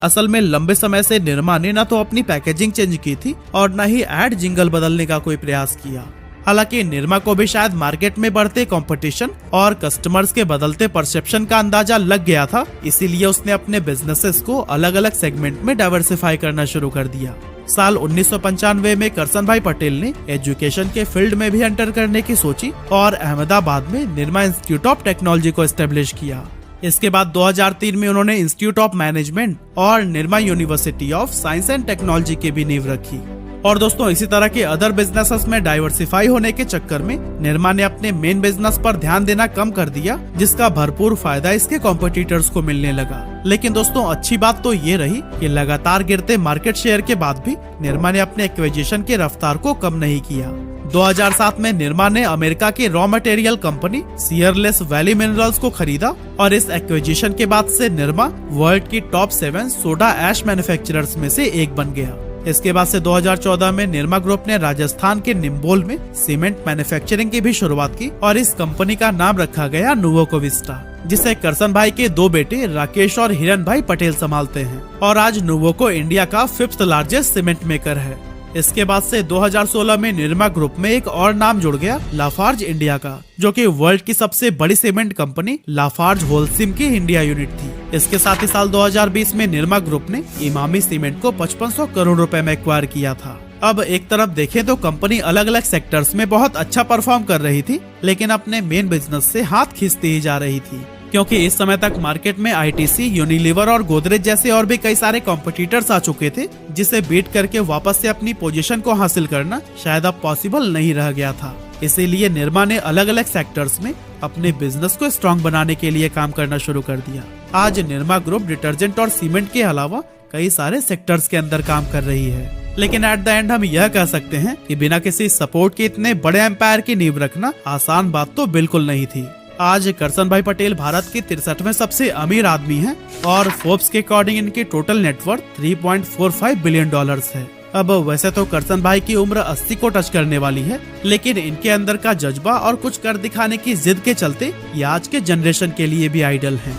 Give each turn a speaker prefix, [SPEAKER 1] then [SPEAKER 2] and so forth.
[SPEAKER 1] असल में लंबे समय से निरमा ने न तो अपनी पैकेजिंग चेंज की थी और न ही एड जिंगल बदलने का कोई प्रयास किया। हालांकि निरमा को भी शायद मार्केट में बढ़ते कंपटीशन और कस्टमर्स के बदलते परसेप्शन का अंदाजा लग गया था, इसीलिए उसने अपने बिजनेसेस को अलग अलग सेगमेंट में डाइवर्सिफाई करना शुरू कर दिया। साल 1995 में करसन भाई पटेल ने एजुकेशन के फील्ड में भी एंटर करने की सोची और अहमदाबाद में निरमा इंस्टीट्यूट ऑफ टेक्नोलॉजी को एस्टेब्लिश किया। इसके बाद 2003 में उन्होंने इंस्टीट्यूट ऑफ मैनेजमेंट और Nirma university of science and technology की भी नींव रखी। और दोस्तों, इसी तरह के अदर बिजनेसेस में डाइवर्सिफाई होने के चक्कर में निरमा ने अपने मेन बिजनेस पर ध्यान देना कम कर दिया, जिसका भरपूर फायदा इसके कॉम्पिटिटर्स को मिलने लगा। लेकिन दोस्तों, अच्छी बात तो ये रही कि लगातार गिरते मार्केट शेयर के बाद भी निरमा ने अपने एक्विजिशन की रफ्तार को कम नहीं किया। 2007 में निरमा ने अमेरिका की raw material company Searles Valley Minerals को खरीदा और इस एक्विजिशन के बाद से निरमा वर्ल्ड की टॉप 7 सोडा ऐश मैन्युफैक्चरर्स में से एक बन गया। इसके बाद से 2014 में निरमा ग्रुप ने राजस्थान के निम्बोल में सीमेंट मैन्युफैक्चरिंग की भी शुरुआत की और इस कंपनी का नाम रखा गया नुवोको विस्टा, जिसे करसन भाई के 2 बेटे राकेश और हिरन भाई पटेल संभालते हैं। और आज नुवोको इंडिया का 5th लार्जेस्ट सीमेंट मेकर है। इसके बाद से 2016 में निरमा ग्रुप में एक और नाम जुड़ गया, लाफार्ज इंडिया का, जो कि वर्ल्ड की सबसे बड़ी सीमेंट कंपनी लाफार्ज होलसिम की इंडिया यूनिट थी। इसके साथ ही साल 2020 में निरमा ग्रुप ने इमामी सीमेंट को 5500 करोड़ रुपए में एक्वायर किया था। अब एक तरफ देखें तो कंपनी अलग अलग सेक्टर्स में बहुत अच्छा परफॉर्म कर रही थी, लेकिन अपने मेन बिजनेस से हाथ खींचती ही जा रही थी, क्योंकि इस समय तक मार्केट में आईटीसी, यूनिलीवर और गोदरेज जैसे और भी कई सारे कॉम्पिटिटर्स आ चुके थे, जिसे बीट करके वापस से अपनी पोजीशन को हासिल करना शायद अब पॉसिबल नहीं रह गया था। इसीलिए निरमा ने अलग अलग सेक्टर्स में अपने बिजनेस को स्ट्रॉन्ग बनाने के लिए काम करना शुरू कर दिया। आज निरमा ग्रुप डिटर्जेंट और सीमेंट के अलावा कई सारे सेक्टर्स के अंदर काम कर रही है। लेकिन एट द एंड हम यह कह सकते हैं कि बिना किसी सपोर्ट के इतने बड़े एम्पायर की नींव रखना आसान बात तो बिल्कुल नहीं थी। आज करसन भाई पटेल भारत के 63वें सबसे अमीर आदमी हैं और फोर्ब्स के अकॉर्डिंग इनकी टोटल नेटवर्थ $3.45 बिलियन है। अब वैसे तो करसन भाई की उम्र 80 को टच करने वाली है, लेकिन इनके अंदर का जज्बा और कुछ कर दिखाने की जिद के चलते ये आज के जनरेशन के लिए भी आइडल हैं।